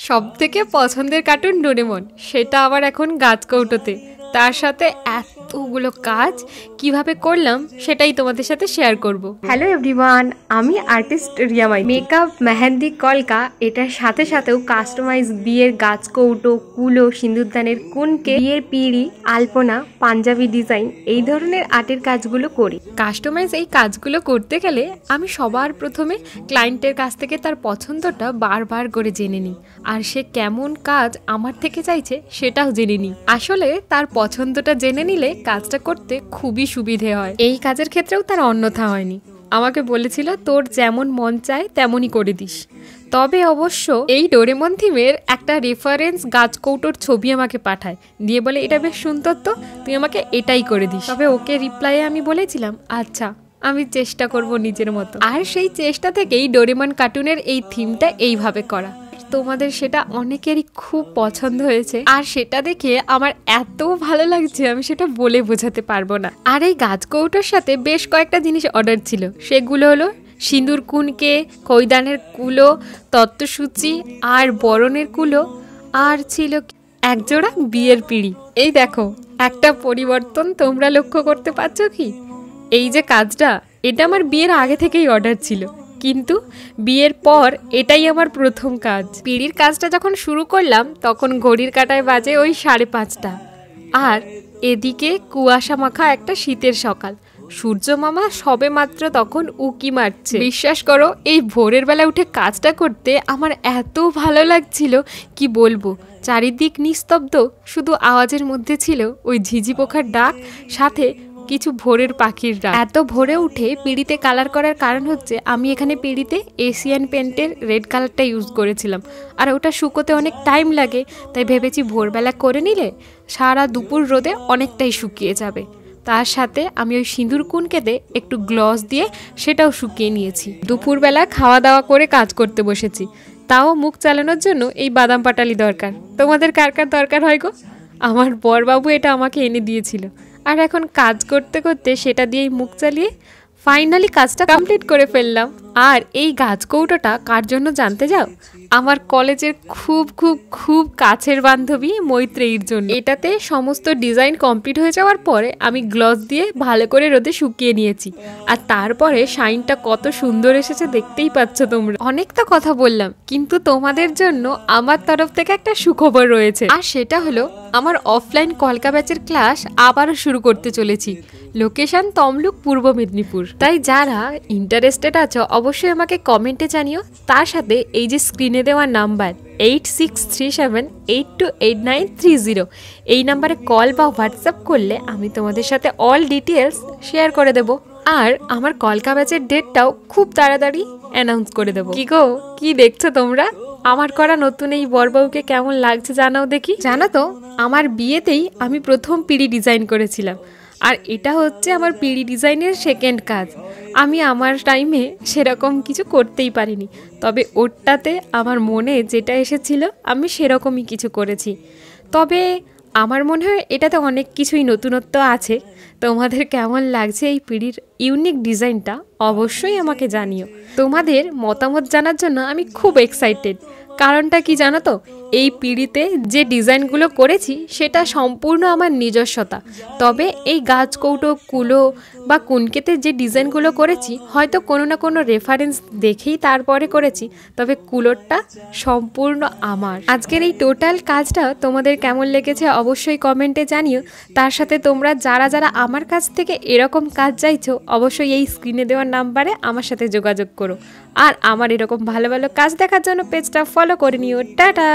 সবথেকে পছন্দের cartoon Doraemon, সেটা আবার এখন গাছ কৌটোতে। তার সাথে এতগুলো কাজ কিভাবে করলাম সেটাই তোমাদের সাথে শেয়ার করব। হ্যালো এভরিওয়ান, আমি আর্টিস্ট রিয়ামাই। মেকআপ, মেহেন্দি, কলকা, এটার সাথে সাথেও কাস্টমাইজ বিয়ের গাছ কৌটো, কুলো, সিঁদুরদানের কুনকে, বিয়ের পিঁড়ি, আলপনা, পাঞ্জাবি ডিজাইন, এই ধরনের আর্টের কাজগুলো করি। কাস্টমাইজ এই কাজগুলো করতে গেলে আমি সবার প্রথমে ক্লায়েন্টের কাছ থেকে তার পছন্দটা বারবার করে জেনে নিই, আর সে কেমন কাজ আমার থেকে চাইছে সেটাও জেনে নিই। আসলে তার পছন্দটা জেনে নিলে কাজটা করতে খুবই সুবিধে হয়। এই কাজের ক্ষেত্রেও তার অন্যথা হয়নি। আমাকে বলেছিল তোর যেমন মন চায় তেমনই করে দিস। তবে অবশ্য এই ডোরেমন থিমের একটা রেফারেন্স গাছ কৌটোর ছবি আমাকে পাঠায়, দিয়ে বলে এটা বেশ সুন্দর, তো তুই আমাকে এটাই করে দিস। তবে ওকে রিপ্লাইয়ে আমি বলেছিলাম আচ্ছা, আমি চেষ্টা করব নিজের মতো। আর সেই চেষ্টা থেকেই ডোরেমন কার্টুনের এই থিমটা এইভাবে করা। তোমাদের সেটা অনেকেরই খুব পছন্দ হয়েছে, আর সেটা দেখে আমার এত ভালো লাগছে আমি সেটা বলে বোঝাতে পারবো না। আর এই গাছ কৌটোর সাথে বেশ কয়েকটা জিনিস অর্ডার ছিল, সেগুলো হলো সিঁদুর কুনকে, কৈদানের কুলো, তত্ত্বসূচি আর বরণের কুলো, আর ছিল একজোড়া বিয়ের পিঁড়ি। এই দেখো একটা পরিবর্তন তোমরা লক্ষ্য করতে পারছো কি? এই যে কাজটা, এটা আমার বিয়ের আগে থেকেই অর্ডার ছিল, কিন্তু বিয়ের পর এটাই আমার প্রথম কাজ। পিঁড়ির কাজটা যখন শুরু করলাম তখন ঘড়ির কাঁটায় বাজে ওই 5:30, আর এদিকে কুয়াশা মাখা একটা শীতের সকাল। সূর্য মামা সবে মাত্র তখন উকি মারছে। বিশ্বাস করো, এই ভোরের বেলা উঠে কাজটা করতে আমার এত ভালো লাগছিল কি বলবো। চারিদিক নিস্তব্ধ, শুধু আওয়াজের মধ্যে ছিল ওই ঝিঝি পোকার ডাক, সাথে কিছু ভোরের পাখির ডাক। এত ভোরে উঠে পিঁড়িতে কালার করার কারণ হচ্ছে আমি এখানে পিঁড়িতে এশিয়ান পেন্টের রেড কালারটা ইউজ করেছিলাম, আর ওটা শুকোতে অনেক টাইম লাগে, তাই ভেবেছি ভোরবেলা করে নিলে সারা দুপুর রোদে অনেকটাই শুকিয়ে যাবে। তার সাথে আমি ওই সিঁদুর কুনকেতে একটু গ্লস দিয়ে সেটাও শুকিয়ে নিয়েছি। দুপুরবেলা খাওয়া দাওয়া করে কাজ করতে বসেছি, তাও মুখ চালানোর জন্য এই বাদাম পাটালি দরকার। তোমাদের কার কার দরকার হয় গো? আমার বরবাবু এটা আমাকে এনে দিয়েছিল, আর এখন কাজ করতে করতে সেটা দিয়েই মুখ চালিয়ে ফাইনালি কাজটা কমপ্লিট করে ফেললাম। আর এই গাছ কৌটোটা কার জন্য জানতে যাও? আমার কলেজের খুব খুব খুব কাছের বান্ধবী মৈত্রেয়ীর জন্য। এটাতে সমস্ত ডিজাইন কমপ্লিট হয়ে যাওয়ার পরে আমি গ্লস দিয়ে ভালো করে রোদে শুকিয়ে নিয়েছি, আর তারপরে শাইনটা কত সুন্দর এসেছে দেখতেই পাচ্ছ তোমরা। অনেকটা কথা বললাম, কিন্তু তোমাদের জন্য আমার তরফ থেকে একটা সুখবর রয়েছে, আর সেটা হলো আমার অফলাইন কলকা ব্যাচের ক্লাস আবারও শুরু করতে চলেছি। লোকেশন তমলুক, পূর্ব মেদিনীপুর। তাই যারা ইন্টারেস্টেড আছো অবশ্যই আমাকে কমেন্টে জানিও। তার সাথে এই যে স্ক্রিনে দেওয়া নাম্বার 8637828930, এই নাম্বারে কল বা হোয়াটসঅ্যাপ করলে আমি তোমাদের সাথে অল ডিটেলস শেয়ার করে দেব। আর আমার কলকা ব্যাচের ডেটটাও খুব তাড়াতাড়ি অ্যানাউন্স করে দেবো। কি গো, কি দেখছো তোমরা? আমার করা নতুন এই বরবাবুকে কেমন লাগছে জানাও দেখি। জানো তো, আমার বিয়েতেই আমি প্রথম পিঁড়ি ডিজাইন করেছিলাম, আর এটা হচ্ছে আমার পিঁড়ি ডিজাইনের সেকেন্ড কাজ। আমি আমার টাইমে সেরকম কিছু করতেই পারিনি, তবে ওরটাতে আমার মনে যেটা এসেছিল আমি সেরকমই কিছু করেছি। তবে আমার মনে হয় এটাতে অনেক কিছুই নতুনত্ব আছে। তোমাদের কেমন লাগছে এই পিঁড়ির ইউনিক ডিজাইনটা অবশ্যই আমাকে জানিও। তোমাদের মতামত জানার জন্য আমি খুব এক্সাইটেড। কারণটা কি জানো তো? এই পিঁড়িতে যে ডিজাইনগুলো করেছি সেটা সম্পূর্ণ আমার নিজস্বতা। তবে এই গাছ কৌটো, কুলো বা কুনকেতে যে ডিজাইনগুলো করেছি হয়তো কোনো না কোনো রেফারেন্স দেখেই তারপরে করেছি, তবে কুলোরটা সম্পূর্ণ আমার। আজকের এই টোটাল কাজটা তোমাদের কেমন লেগেছে অবশ্যই কমেন্টে জানিও। তার সাথে তোমরা যারা যারা আমার কাছ থেকে এরকম কাজ চাইছো অবশ্যই এই স্ক্রিনে দেওয়ার নাম্বারে আমার সাথে যোগাযোগ করো। আর আমার এরকম ভালো ভালো কাজ দেখার জন্য পেজটা ফলো করে নিও। টাটা।